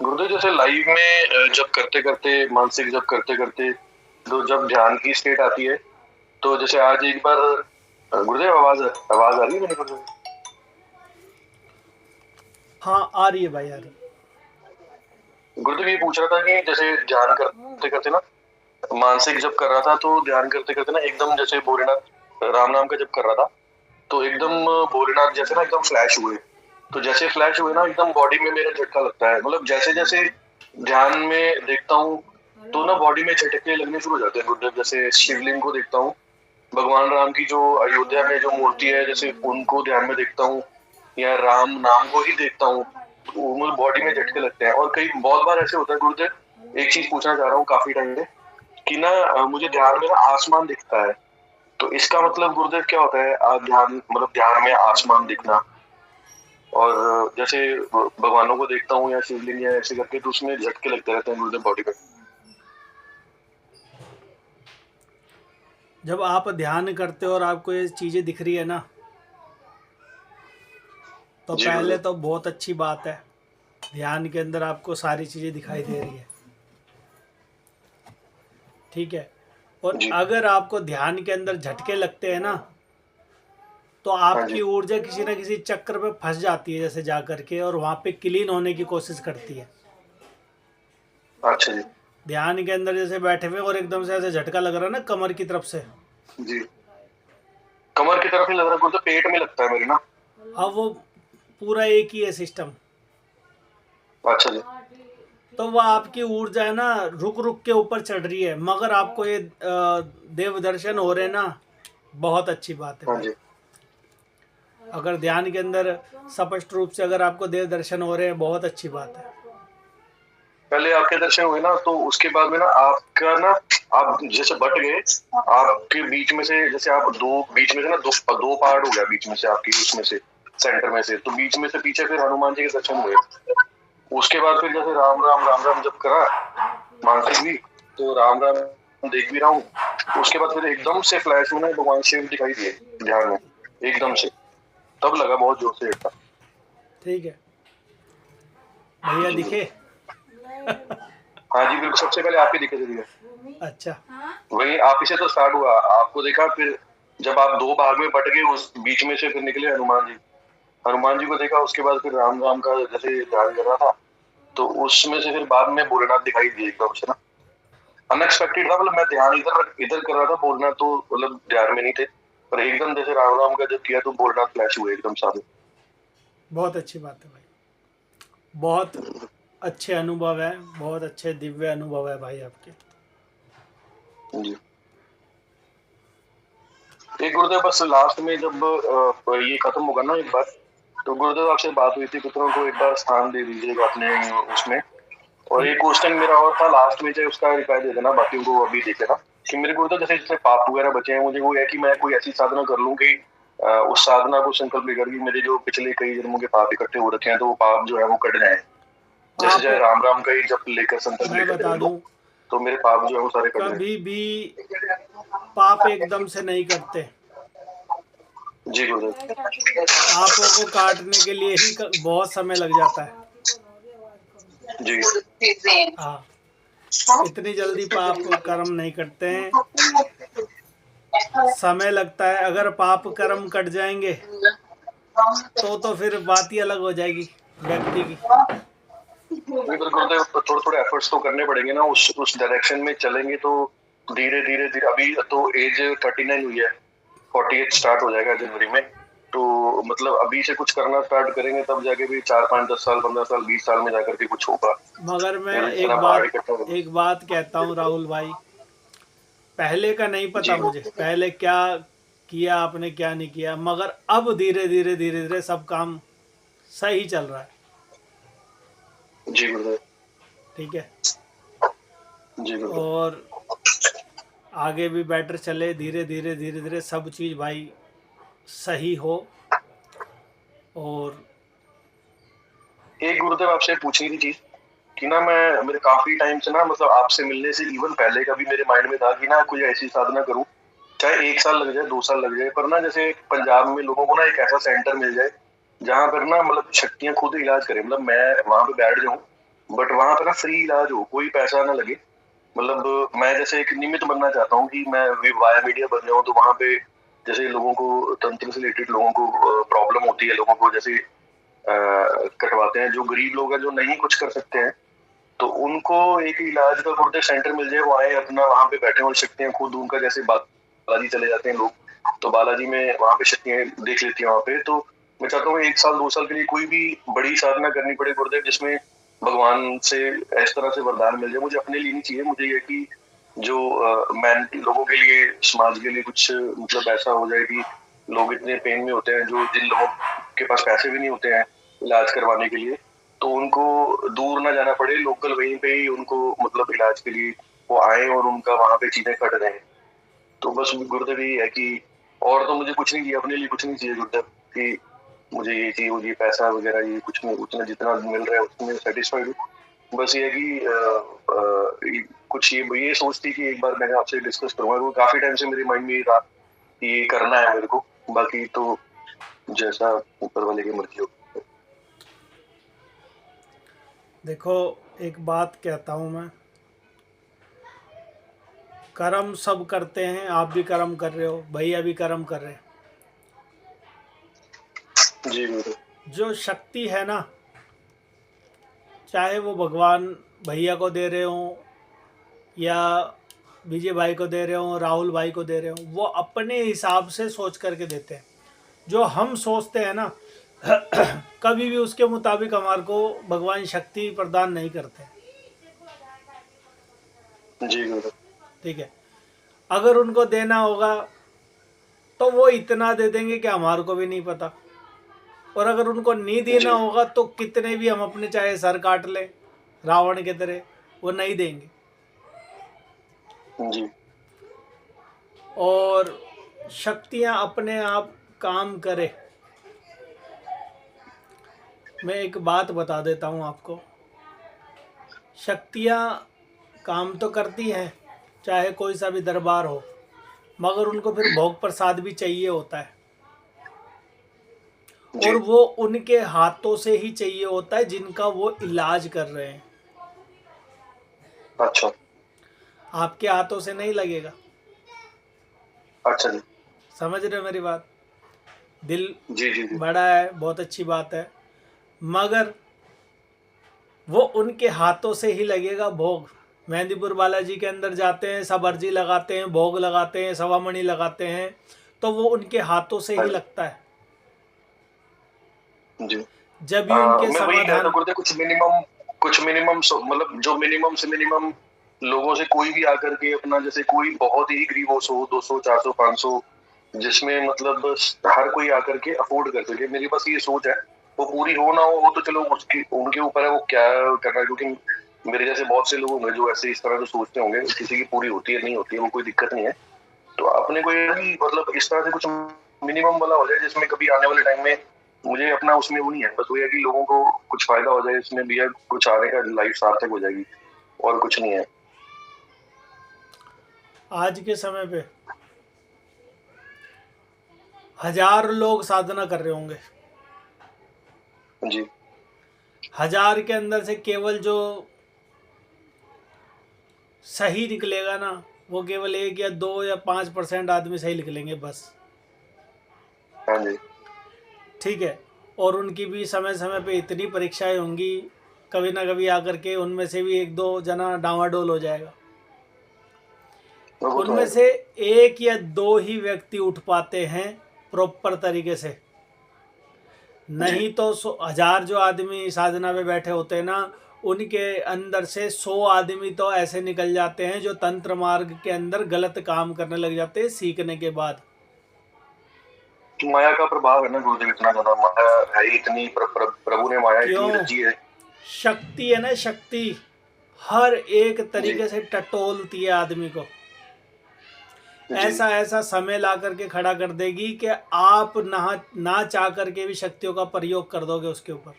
गुरुदेव जैसे लाइव में जब करते करते मानसिक जब करते करते तो जब ध्यान की स्टेट आती है, तो जैसे आज एक बार गुरुदेव आवाज आवाज आ रही है मेरे गुरुदेव? हाँ आ रही है भाई, आ रही है। गुरुदेव ये पूछ रहा था कि जैसे ध्यान करते करते ना, मानसिक जब कर रहा था तो ध्यान करते करते ना एकदम जैसे भोलेनाथ राम नाम का जब कर रहा था, तो एकदम भोलेनाथ जैसे ना एकदम फ्लैश हुए। तो जैसे फ्लैश हुए ना एकदम बॉडी में मेरा झटका लगता है, मतलब जैसे जैसे ध्यान में देखता हूँ तो ना बॉडी में झटके लगने शुरू हो जाते हैं गुरुदेव। जैसे शिवलिंग को देखता हूँ, भगवान राम की जो अयोध्या में जो मूर्ति है जैसे उनको ध्यान में देखता हूँ, या राम नाम को ही देखता हूँ, तो मुझे बॉडी में झटके लगते हैं। और कई बहुत बार ऐसे होता है गुरुदेव, एक चीज पूछना चाह रहा हूँ काफी टाइम से, कि ना मुझे ध्यान में ना आसमान दिखता है। तो इसका मतलब गुरुदेव क्या होता है? ध्यान मतलब ध्यान में आसमान दिखना, और जैसे भगवानों को देखता हूँ या शिवलिंग या ऐसे करके, तो उसमें झटके लगते रहते हैं गुरुदेव बॉडी में। जब आप ध्यान करते हो और आपको ये चीज़ें दिख रही है ना, तो जी पहले गुरुदेव। तो बहुत अच्छी बात है। ध्यान के अंदर आपको सारी चीज़ें दिखाई दे रही है, ठीक है। और जी। अगर आपको ध्यान के अंदर झटके लगते हैं ना, तो हाँ जी। आपकी ऊर्जा किसी ना किसी चक्र पे फंस जाती है, जैसे जा करके, और वहाँ पे क्लीन होने की कोशिश करती है। अच्छा जी। ध्यान के अंदर जैसे बैठे हुए और एकदम से ऐसे झटका लग रहा है ना कमर की तरफ से, जी। कमर की तरफ ही लग रहा है गुरुदेव, पेट में लगता है मेरे ना। अब वो पूरा एक ही है सिस्टम। अच्छा जी। तो वह आपकी ऊर्जा है ना, रुक रुक के ऊपर चढ़ रही है, मगर आपको ये देव दर्शन हो रहे ना, बहुत अच्छी बात है हाँ भाई। जी। अगर ध्यान के अंदर स्पष्ट रूप से अगर आपको देव दर्शन हो रहे हैं, बहुत अच्छी बात है। पहले आपके दर्शन हुए ना, तो उसके बाद में ना आपका ना, आप जैसे बट गए, आपके बीच में से जैसे आप दो बीच में से ना दो दो पार्ट हो गया बीच में से, आपकी उसमें से सेंटर में से, तो बीच में से पीछे फिर हनुमान जी के दर्शन हुए। उसके बाद फिर जैसे राम राम राम राम जब करा मानसिक भी, तो राम राम देख भी रहा हूँ। उसके बाद फिर एकदम से फ्लैश में भगवान शिव दिखाई दिए ध्यान में, एकदम से। तब लगा बहुत जोर से झटका। ठीक है भैया, जी दिखे? हाँ जी बिल्कुल, सबसे पहले आप ही दिखे थे। अच्छा। वही आप ही से तो स्टार्ट हुआ, आपको देखा, फिर जब आप दो भाग में बट गए उस बीच में से फिर निकले हनुमान जी। हनुमान जी को देखा, उसके बाद फिर राम राम का जैसे ध्यान कर रहा था, तो उसमें से फिर बाद में भोलेनाथ दिखाई दिए एकदम से ना। अनएक्सपेक्टेड था, मतलब मैं ध्यान इधर इधर कर रहा था, भोलेनाथ तो मतलब ध्यान में नहीं थे, पर एकदम जैसे राम राम का जब किया तो भोलेनाथ फ्लैश हुए एकदम सामने। बहुत अच्छी बात है भाई, बहुत अच्छे अनुभव है, बहुत अच्छे दिव्य अनुभव है भाई आपके। जी। एक गुरुदेव बस लास्ट में जब ये खत्म होगा ना एक बार, तो गुरुदेव आपसे बात हुई थी, पुत्रों को एक बार स्थान दे दीजिएगा अपने उसमें। और एक ठीक। क्वेश्चन मेरा और था लास्ट में, चाहे उसका रिप्लाई दे देना, बाकी को अभी देख लेना। कि मेरे को तो जैसे जैसे पाप वगैरह बचे हैं, मुझे वो है कि मैं कोई ऐसी साधना कर लूं कि उस साधना को संकल्प लेकर कि मेरे जो पिछले कई जन्मों के पाप इकट्ठे हो रखे हैं, तो वो पाप जो है वो कट जाए। जैसे आप, चाहे राम राम का ही जब लेकर संकल्प मैं लेकर बता कर लो, दूं, तो मेरे पाप जो है वो सारे कट जाए। कभी भी पाप एकदम से नहीं करते। जी गुरुदेव। पापों को काटने के लिए ही बहुत समय लग जाता है। जी। हाँ, इतनी जल्दी पाप कर्म नहीं करते हैं, समय लगता है। अगर पाप कर्म कट जाएंगे तो फिर बात ही अलग हो जाएगी व्यक्ति की। गुरुदेव थोड़े थोड़े एफर्ट्स तो करने पड़ेंगे ना, उस डायरेक्शन में चलेंगे तो धीरे धीरे धीरे। अभी तो एज 39 हुई है, 48 स्टार्ट हो जाएगा जनवरी में, तो मतलब अभी से कुछ करना स्टार्ट करेंगे तब जाके भी 4 5 10 साल 15 साल 20 साल में जाकर के कुछ होगा। मगर मैं फिर इतना पहाड़ इकट्ठा करना। एक बात कहता हूँ राहुल भाई, पहले का नहीं जी पता मुझे, पहले क्या किया आपने क्या नहीं किया, मगर अब धीरे धीरे धीरे धीरे सब काम सही चल रहा है। जी गुरुदेव। ठीक है। जी गुरुदेव। और आगे भी बेटर चले, धीरे धीरे धीरे धीरे सब चीज़ भाई सही हो। और एक गुरुदेव आपसे पूछनी थी चीज, कि ना मैं मेरे काफी टाइम से ना, मतलब आपसे मिलने से इवन पहले का भी मेरे माइंड में था कि ना कोई ऐसी साधना करूं, चाहे 1 साल लग जाए 2 साल लग जाए, पर ना जैसे पंजाब में लोगों को ना एक ऐसा सेंटर मिल जाए जहां पर ना मतलब शक्तियां खुद इलाज करें, मतलब मैं वहां पे बैठ जाऊं बट वहाँ पे ना फ्री इलाज हो, कोई पैसा ना लगे। मतलब मैं जैसे एक निमित्त बनना चाहता हूँ कि मैं वाया मीडिया बन जाऊँ, तो वहाँ पे जैसे लोगों को तंत्र से रिलेटेड लोगों को प्रॉब्लम होती है, लोगों को जैसे कटवाते हैं, जो गरीब लोग हैं जो नहीं कुछ कर सकते हैं, तो उनको एक इलाज का गुर्दे सेंटर मिल जाए, वो आए अपना वहाँ पे बैठे हो सकते हैं खुद, उनका जैसे बालाजी चले जाते हैं लोग, तो बालाजी में वहाँ पे शक्तियाँ देख लेती है वहाँ पे। तो मैं चाहता हूँ 1 साल 2 साल के लिए कोई भी बड़ी साधना करनी पड़े गुरुदेव, जिसमें भगवान से इस तरह से वरदान मिल जाए। मुझे अपने लिए नहीं चाहिए, मुझे ये कि जो मैं लोगों के लिए, समाज के लिए कुछ मतलब ऐसा हो जाए कि लोग इतने पेन में होते हैं, जो जिन लोगों के पास पैसे भी नहीं होते हैं इलाज करवाने के लिए, तो उनको दूर ना जाना पड़े, लोकल वहीं पे ही उनको मतलब इलाज के लिए वो आए और उनका वहाँ पे चीजें कट रहे हैं। तो बस गुरुदेव यही है कि और तो मुझे कुछ नहीं चाहिए, अपने लिए कुछ नहीं चाहिए गुरुदेव, कि मुझे ये चाहिए, मुझे पैसा वगैरह ये कुछ नहीं, उतना जितना मिल रहा है उसमें सेटिस्फाइड हूँ। बस ये है कि कुछ ये सोच थी कि एक बार मैंने आपसे डिस्कस करूंगा, वो काफी टाइम से मेरे माइंड में ये था कि ये करना है मेरे को, बाकी तो जैसा ऊपर वाले की मर्जी हो। देखो, एक बात कहता हूँ मैं, कर्म सब करते हैं, आप भी कर्म कर रहे हो, भैया भी कर्म कर रहे हैं। जी गुरुदेव। जो शक्ति है ना, चाहे वो भगवान भैया को दे रहे हो या विजय भाई को दे रहे हो, राहुल भाई को दे रहे हो, वो अपने हिसाब से सोच करके देते हैं। जो हम सोचते हैं ना कभी भी उसके मुताबिक हमारे को भगवान शक्ति प्रदान नहीं करते। जी गुरुदेव। ठीक है, अगर उनको देना होगा तो वो इतना दे देंगे कि हमारे को भी नहीं पता, और अगर उनको नहीं देना जी होगा तो कितने भी हम अपने चाहे सर काट लें रावण के तरह, वो नहीं देंगे। जी और शक्तियां अपने आप काम करे। मैं एक बात बता देता हूँ आपको, शक्तियाँ काम तो करती हैं चाहे कोई सा भी दरबार हो, मगर उनको फिर भोग प्रसाद भी चाहिए होता है, और जी। वो उनके हाथों से ही चाहिए होता है जिनका वो इलाज कर रहे हैं। अच्छा। आपके हाथों से नहीं लगेगा। अच्छा जी। समझ रहे हो मेरी बात? दिल जी जी जी। बड़ा है, बहुत अच्छी बात है, मगर वो उनके हाथों से ही लगेगा भोग। मेहंदीपुर बालाजी के अंदर जाते हैं, सब अर्जी लगाते हैं, भोग लगाते हैं, सवामणि लगाते हैं, तो वो उनके हाथों से हाँ ही जी। लगता है, जी। जब भी उनके मैं वही कह रहा था समाधान। गुरुदेव, कुछ मिनिमम मतलब जो मिनिमम से मिनिमम लोगों से कोई भी आकर के अपना, जैसे कोई बहुत ही गरीब हो, 100 200 400 500, जिसमें मतलब हर कोई आकर के अफोर्ड कर सके, मेरी बस ये सोच है। वो पूरी हो ना हो वो तो चलो उसकी उनके ऊपर है, वो क्या करना है, क्योंकि मेरे जैसे बहुत से लोग होंगे जो ऐसे इस तरह से सोचते होंगे, किसी की पूरी होती है नहीं होती है वो कोई दिक्कत नहीं है। तो अपने को ये भी मतलब इस तरह से कुछ मिनिमम वाला हो जाए, जिसमें कभी आने वाले टाइम में मुझे अपना उसमें वो नहीं है, बस वो है कि लोगों को कुछ फायदा हो जाए इसमें भी, है कुछ आने का लाइफ सार्थक हो जाएगी, और कुछ नहीं है। आज के समय पे 1000 लोग साधना कर रहे होंगे, जी 1000 के अंदर से केवल जो सही निकलेगा ना, वो केवल 1 या 2 या 5% आदमी सही निकलेंगे बस। हाँ जी। ठीक है, और उनकी भी समय समय पे इतनी परीक्षाएं होंगी, कभी ना कभी आकर के उनमें से भी 1 2 जना डांवाडोल हो जाएगा। वो तो उनमें है। से 1 या 2 ही व्यक्ति उठ पाते हैं प्रॉपर तरीके से, जी नहीं तो 1000 जो आदमी साधना में बैठे होते हैं ना, उनके अंदर से 100 आदमी तो ऐसे निकल जाते हैं जो तंत्र मार्ग के अंदर गलत काम करने लग जाते हैं सीखने के बाद। माया का प्रभाव है ना गुरुदेव, इतना ज्यादा माया है ही इतनी, प्रभु ने माया इतनी क्यों? रची है। शक्ति है ना, शक्ति हर एक जी तरीके से टटोलती है आदमी को, जी ऐसा ऐसा समय ला करके खड़ा कर देगी कि आप ना चाह करके भी शक्तियों का प्रयोग कर दोगे उसके ऊपर।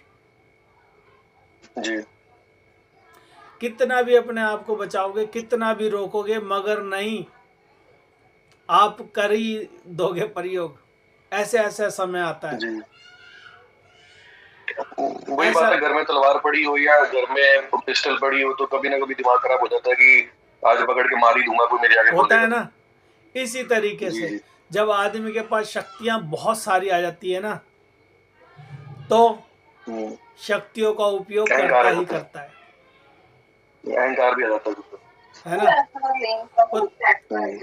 जी। कितना भी अपने आप को बचाओगे, कितना भी रोकोगे, मगर नहीं, आप कर ही दोगे प्रयोग। ऐसे ऐसा समय आता है। जी वही बात ऐसा है, घर में तलवार पड़ी हो या घर में पिस्टल पड़ी हो तो कभी ना कभी दिमाग खराब हो जाता है कि आज पकड़ के मार ही दूंगा, कोई मेरे आगे होता है बोलेगा ना। तो। इसी तरीके जी से जी। जब आदमी के पास शक्तियां बहुत सारी आ जाती है ना, तो हम्म, शक्तियों का उपयोग अहंकार करता आ ही जाता है, करता अहंकार भी आ जाता है उसको। है ना। और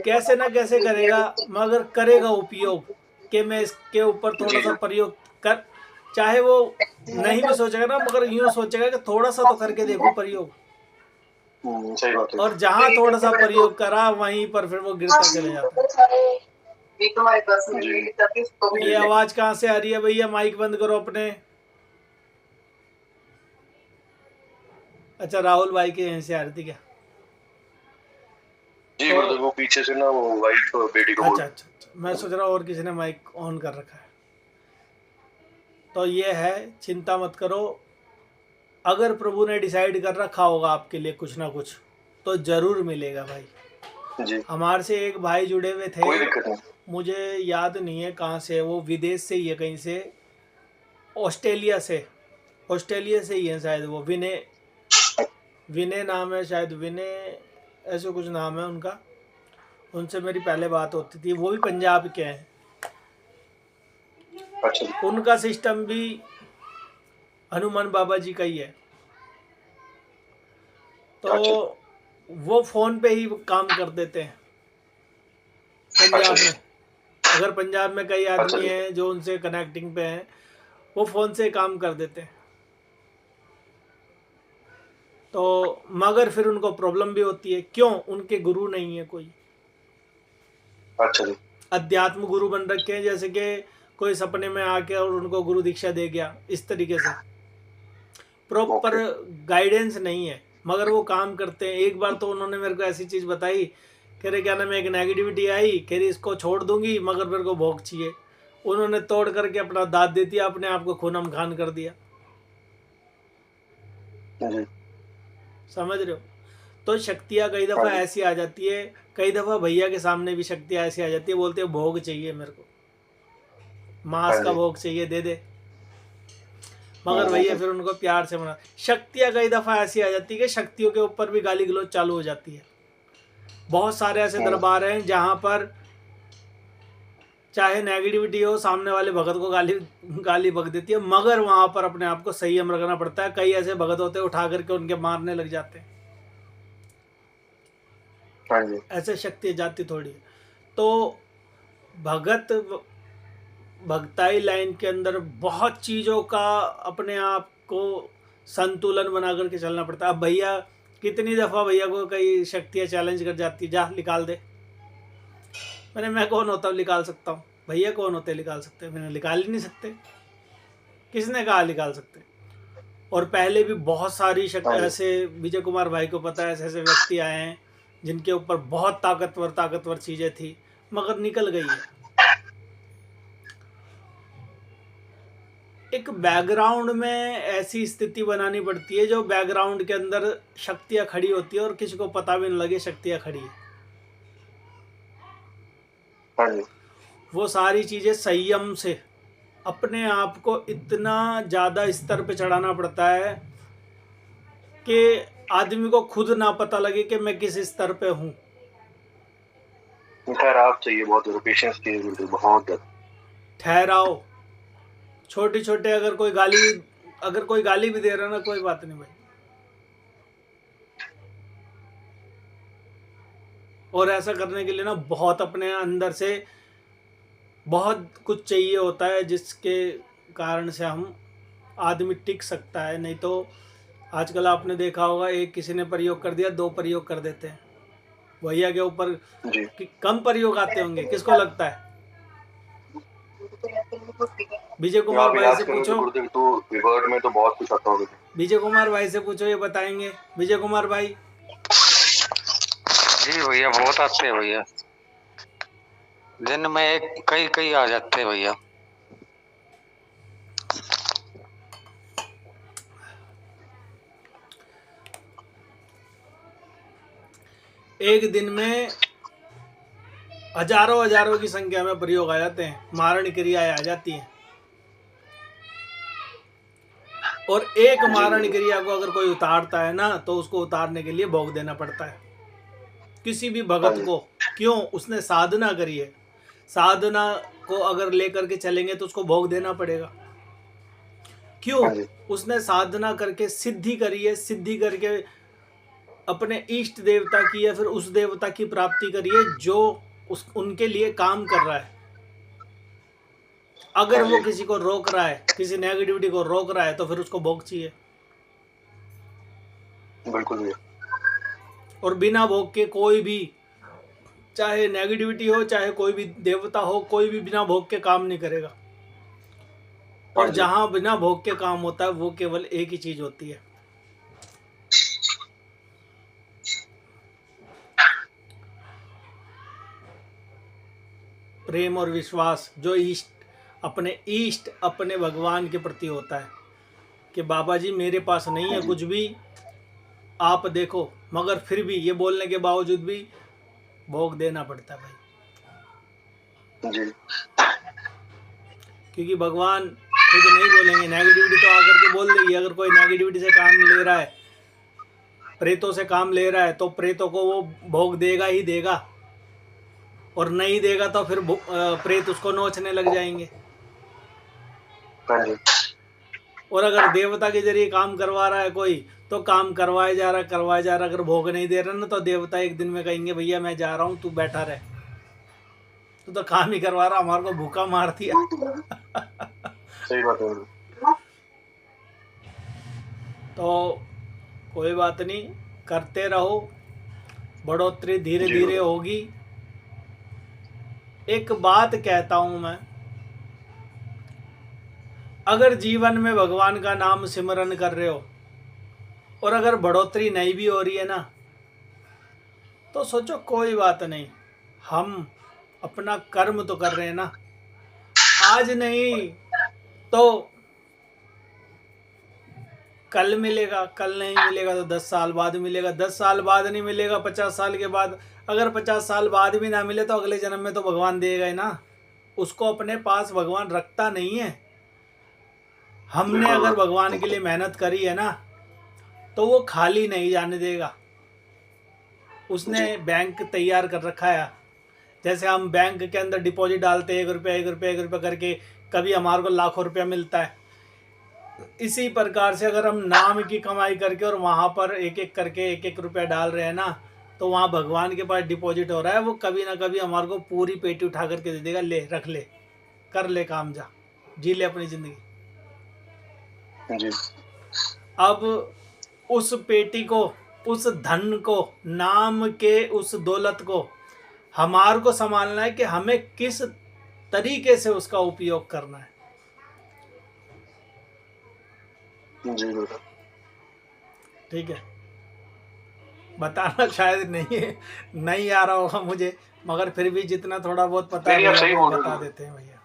कैसे ना कैसे करेगा, मगर करेगा उपयोग, कि मैं इसके ऊपर थोड़ा जी सा जी। प्रयोग कर, चाहे वो नहीं भी सोचेगा ना, मगर यूं सोचेगा कि थोड़ा सा तो करके देखूं प्रयोग। सही बात है। और जहां थोड़ा सा प्रयोग करा वहीं पर फिर वो गिरता चले जाता है। ये जी आवाज कहाँ से आ रही है भैया? माइक बंद करो अपने। अच्छा, राहुल भाई के यहीं से आ रही थी क्या? जी, तो गुरुदेव वो पीछे से ना वो वाइफ बेटी को बोल अच्छा अच्छा अच्छा, मैं सोच रहा हूँ और किसी ने माइक ऑन कर रखा है। तो ये है, चिंता मत करो। अगर प्रभु ने डिसाइड कर रखा होगा आपके लिए कुछ ना कुछ, तो जरूर मिलेगा भाई। जी, हमारे से एक भाई जुड़े हुए थे, कोई दिक्कत नहीं। मुझे याद नहीं है कहाँ से, वो विदेश से ही है कहीं से, ऑस्ट्रेलिया से। ऑस्ट्रेलिया से ही है शायद वो, विनय, विनय नाम है शायद, विनय ऐसे कुछ नाम है उनका। उनसे मेरी पहले बात होती थी, वो भी पंजाब के हैं। अच्छा जी, उनका सिस्टम भी हनुमान बाबा जी का ही है। तो अच्छा वो फ़ोन पे ही काम कर देते हैं अच्छा पंजाब जी, में। अगर पंजाब में कई अच्छा आदमी जी। हैं जो उनसे कनेक्टिंग पे हैं, वो फ़ोन से काम कर देते हैं। तो मगर फिर उनको प्रॉब्लम भी होती है, क्यों? उनके गुरु नहीं है कोई। अच्छा जी। अध्यात्म गुरु बन रखे हैं, जैसे कि कोई सपने में आके और उनको गुरु दीक्षा दे गया, इस तरीके से प्रॉपर ओके। गाइडेंस नहीं है। मगर वो काम करते हैं। एक बार तो उन्होंने मेरे को ऐसी चीज़ बताई, कह रहे क्या नाम है, एक नेगेटिविटी आई, कह रही इसको छोड़ दूंगी मगर मेरे को भोग चाहिए। उन्होंने तोड़ करके अपना दाँत दे दिया, अपने आप को खूनम खान कर दिया। जी, समझ रहे हो? तो शक्तियाँ कई हाँ दफ़ा जी, ऐसी आ जाती है, कई दफ़ा भैया के सामने भी शक्तियाँ ऐसी आ जाती है, बोलते हैं भोग चाहिए मेरे को, मांस हाँ का जी। भोग चाहिए, दे दे। मगर भैया हम्म। फिर उनको प्यार से मना। शक्तियाँ कई दफ़ा ऐसी आ जाती है कि शक्तियों के ऊपर भी गाली गलौज चालू हो जाती है। बहुत सारे ऐसे हम्म, दरबार हैं जहाँ पर चाहे नेगेटिविटी हो, सामने वाले भगत को गाली गाली बक देती है, मगर वहाँ पर अपने आप को संयम रखना पड़ता है। कई ऐसे भगत होते हैं उठा करके उनके मारने लग जाते हैं। हाँ जी, ऐसे शक्ति जाती थोड़ी है। तो भगत भक्ताई लाइन के अंदर बहुत चीज़ों का अपने आप को संतुलन बना करके चलना पड़ता है। अब भैया कितनी दफ़ा भैया को कई शक्तियाँ चैलेंज कर जाती, जा निकाल दे। मैं कौन होता हूँ निकाल सकता हूँ? भैया कौन होते निकाल सकते? मैंने निकाल ही नहीं सकते। किसने कहा निकाल सकते? और पहले भी बहुत सारी हाँ जी। ऐसे, विजय कुमार भाई को पता है, ऐसे ऐसे व्यक्ति आए हैं जिनके ऊपर बहुत ताकतवर ताकतवर चीज़ें थी, मगर निकल गई है। एक बैकग्राउंड में ऐसी स्थिति बनानी पड़ती है जो बैकग्राउंड के अंदर शक्तियाँ खड़ी होती है और किसी को पता भी नहीं लगे शक्तियाँ खड़ी है। हाँ जी। वो सारी चीज़ें संयम से अपने आप को इतना ज़्यादा स्तर पे चढ़ाना पड़ता है कि आदमी को खुद ना पता लगे कि मैं किस स्तर पे हूँ। ठहराव चाहिए, बहुत ज़्यादा पेशेंस चाहिए बिल्कुल, बहुत ज़्यादा। ठहराओ। छोटे छोटे अगर कोई गाली भी दे रहा ना, कोई बात नहीं भाई। और ऐसा करने के लिए ना बहुत अपने अंदर से बहुत कुछ चाहिए होता है, जिसके कारण से हम आदमी टिक सकता है। नहीं तो आजकल आपने देखा होगा, एक किसी ने प्रयोग कर दिया, दो प्रयोग कर देते हैं। भैया के ऊपर जी। कम प्रयोग आते होंगे, किसको लगता है? विजय तो कुमार आप भाई याद से करो तो पूछो। गुरुदेव तो रिवर्ट में तो बहुत कुछ आता होगा। विजय कुमार भाई से पूछो, ये बताएंगे। विजय कुमार भाई, जी भैया बहुत आते हैं भैया, दिन में एक कई कई आ जाते हैं भैया। एक दिन में हजारों हजारों की संख्या में प्रयोग आ जाते हैं, मारण क्रियाएं आ जाती हैं। और एक जी मारण गुरुदेव। क्रिया को अगर कोई उतारता है ना, तो उसको उतारने के लिए भोग देना पड़ता है किसी भी हाँ भगत जी। को। क्यों? उसने साधना करी है। साधना को अगर लेकर के चलेंगे तो उसको भोग देना पड़ेगा। क्यों? हाँ जी। उसने साधना करके सिद्धि करी है, सिद्धि करके अपने इष्ट देवता की या फिर उस देवता की प्राप्ति करी है जो उस उनके लिए काम कर रहा है। अगर हाँ वो जी। किसी को रोक रहा है, किसी नेगेटिविटी को रोक रहा है, तो फिर उसको भोग चाहिए। बिल्कुल भैया। और बिना भोग के कोई भी, चाहे नेगेटिविटी हो, चाहे कोई भी देवता हो, कोई भी बिना भोग के काम नहीं करेगा। हाँ और जी। जहां बिना भोग के काम होता है वो केवल एक ही चीज होती है, प्रेम और विश्वास। जो इष्ट अपने भगवान के प्रति होता है कि बाबा जी मेरे पास नहीं हाँ है जी। कुछ भी, आप देखो, मगर फिर भी ये बोलने के बावजूद भी भोग देना पड़ता है भाई। जी। क्योंकि भगवान खुद नहीं बोलेंगे, नेगेटिविटी तो आकर के बोल देगी। अगर कोई नेगेटिविटी से काम ले रहा है, प्रेतों से काम ले रहा है, तो प्रेतों को वो भोग देगा ही देगा, और नहीं देगा तो फिर प्रेत उसको नोचने लग जाएंगे। हाँ जी। और अगर देवता के जरिए काम करवा रहा है कोई, तो काम करवाया जा रहा, करवाया जा रहा। अगर भोग नहीं दे रहा ना, तो देवता एक दिन में कहेंगे भैया मैं जा रहा हूँ, तू बैठा रहे, तू तो काम ही करवा रहा, हमारे को भूखा मार दिया। सही बात है। तो कोई बात नहीं, करते रहो, बढ़ोतरी धीरे जी धीरे गुरुदेव। होगी। एक बात कहता हूं मैं, अगर जीवन में भगवान का नाम सिमरन कर रहे हो और अगर बढ़ोतरी नहीं भी हो रही है ना, तो सोचो कोई बात नहीं, हम अपना कर्म तो कर रहे हैं ना। आज नहीं तो कल मिलेगा, कल नहीं मिलेगा तो 10 साल बाद मिलेगा, 10 साल बाद नहीं मिलेगा 50 साल के बाद, अगर 50 साल बाद भी ना मिले तो अगले जन्म में तो भगवान देगा ही ना। उसको अपने पास भगवान रखता नहीं है। हमने बिल्कुल अगर भगवान के बिल्कुल। लिए मेहनत करी है ना, तो वो खाली नहीं जाने देगा। उसने जी। बैंक तैयार कर रखा है। जैसे हम बैंक के अंदर डिपॉजिट डालते हैं, 1 रुपया 1 रुपया 1 रुपया करके, कभी हमारे को लाखों रुपया मिलता है। इसी प्रकार से अगर हम नाम की कमाई करके और वहाँ पर एक एक करके 1 1 रुपया डाल रहे हैं ना, तो वहाँ भगवान के पास डिपॉजिट हो रहा है। वो कभी ना कभी हमारे को पूरी पेटी उठा करके दे देगा, ले रख ले, कर ले काम, जा जी ले अपनी ज़िंदगी। जी। अब उस पेटी को, उस धन को, नाम के उस दौलत को हमारे को संभालना है कि हमें किस तरीके से उसका उपयोग करना है। जी गुरुदेव। ठीक है, बताना शायद नहीं आ रहा होगा मुझे, मगर फिर भी जितना थोड़ा बहुत पता है नहीं, आप भैया सही को बोल रहे बता हो। देते हैं भैया।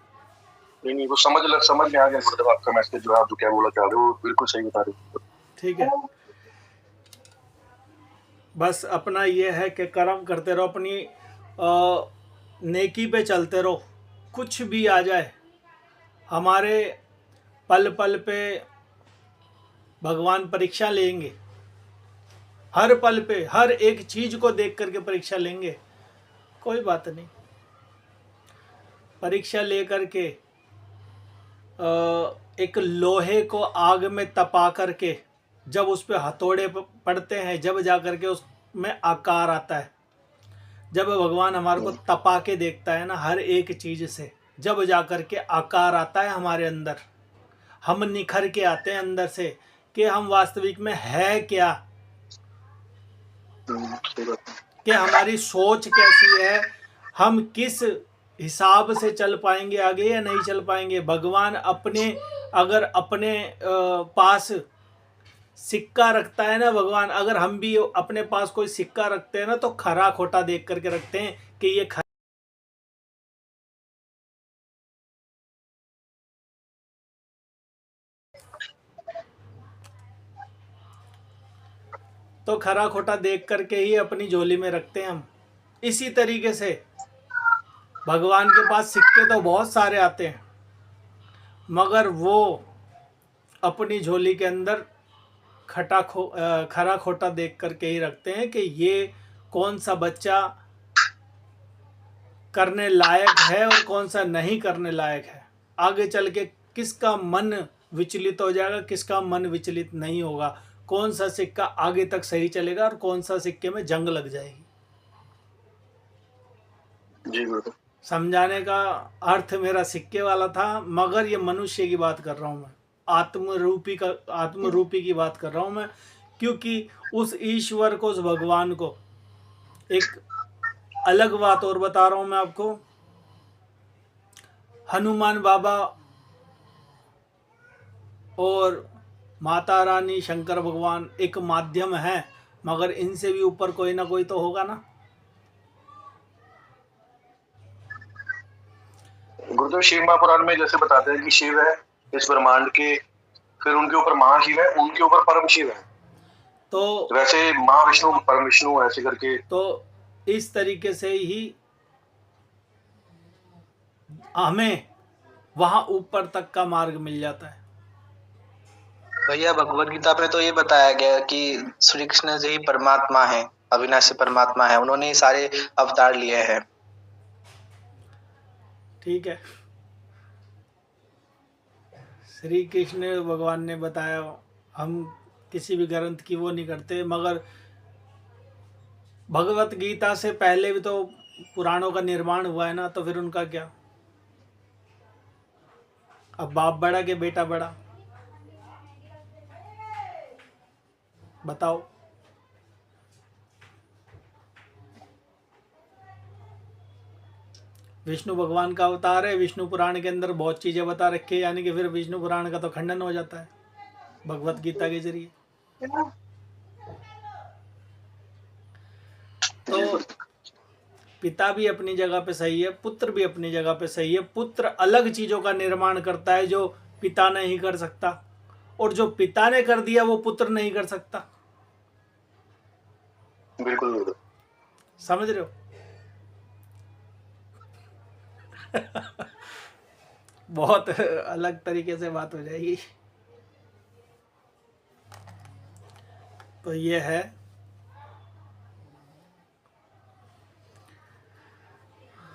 नहीं नहीं, वो समझ में आ गया गुरुदेव, आपका मैसेज जो है, आप जो क्या बोला चाह रहे हो वो बिल्कुल सही बता रहे ठीक है, बस अपना ये है कि कर्म करते रहो, अपनी नेकी पे चलते रहो। कुछ भी आ जाए, हमारे पल पल पे भगवान परीक्षा लेंगे। हर पल पे हर एक चीज को देख करके परीक्षा लेंगे। कोई बात नहीं, परीक्षा लेकर के एक लोहे को आग में तपा करके जब उस पे हथौड़े पड़ते हैं, जब जा करके उसमें आकार आता है। जब भगवान हमारे को हो। तपा के देखता है ना, हर एक चीज से जब जा करके आकार आता है हमारे अंदर, हम निखर के आते हैं अंदर से कि हम वास्तविक में है क्या, सही बात है। कि हमारी सोच कैसी है, हम किस हिसाब से चल पाएंगे आगे या नहीं चल पाएंगे। भगवान अपने, अगर अपने पास सिक्का रखता है ना भगवान, अगर हम भी अपने पास कोई सिक्का रखते हैं ना, तो खरा खोटा देख करके रखते हैं कि ये खरा, तो खरा खोटा देख करके ही अपनी झोली में रखते हैं हम। इसी तरीके से भगवान के पास सिक्के तो बहुत सारे आते हैं, मगर वो अपनी झोली के अंदर खरा खोटा देख करके ही रखते हैं कि ये कौन सा बच्चा करने लायक है और कौन सा नहीं करने लायक है। आगे चल के किसका मन विचलित हो जाएगा, किसका मन विचलित नहीं होगा, कौन सा सिक्का आगे तक सही चलेगा और कौन सा सिक्के में जंग लग जाएगी। जी गुरुदेव। समझाने का अर्थ मेरा सिक्के वाला था, मगर ये मनुष्य की बात कर रहा हूँ मैं, आत्मरूपी की बात कर रहा हूँ मैं, क्योंकि उस ईश्वर को, उस भगवान को, एक अलग बात और बता रहा हूँ मैं आपको। हनुमान बाबा और माता रानी शंकर भगवान एक माध्यम है, मगर इनसे भी ऊपर कोई ना कोई तो होगा ना। गुरुदेव शिव महापुराण में जैसे बताते हैं कि शिव है इस ब्रह्मांड के, फिर उनके ऊपर महाशिव है, उनके ऊपर परम शिव है, तो वैसे महाविष्णु परम विष्णु ऐसे करके। तो इस तरीके से ही हमें वहां ऊपर तक का मार्ग मिल जाता है। भैया भगवत गीता में तो ये बताया गया है कि श्री कृष्ण जी ही परमात्मा है, अविनाशी परमात्मा है, उन्होंने ही सारे अवतार लिए हैं। ठीक है, श्री कृष्ण भगवान ने बताया, हम किसी भी ग्रंथ की वो नहीं करते, मगर भगवत गीता से पहले भी तो पुराणों का निर्माण हुआ है ना, तो फिर उनका क्या। अब बाप बड़ा के बेटा बड़ा, बताओ। विष्णु भगवान का अवतार है, विष्णु पुराण के अंदर बहुत चीजें बता रखी है, यानी कि फिर विष्णु पुराण का तो खंडन हो जाता है भगवत गीता के जरिए। तो पिता भी अपनी जगह पे सही है, पुत्र भी अपनी जगह पे सही है। पुत्र अलग चीजों का निर्माण करता है जो पिता नहीं कर सकता, और जो पिता ने कर दिया वो पुत्र नहीं कर सकता। बिल्कुल गुरुदेव। समझ रहे हो? बहुत अलग तरीके से बात हो जाएगी। तो ये है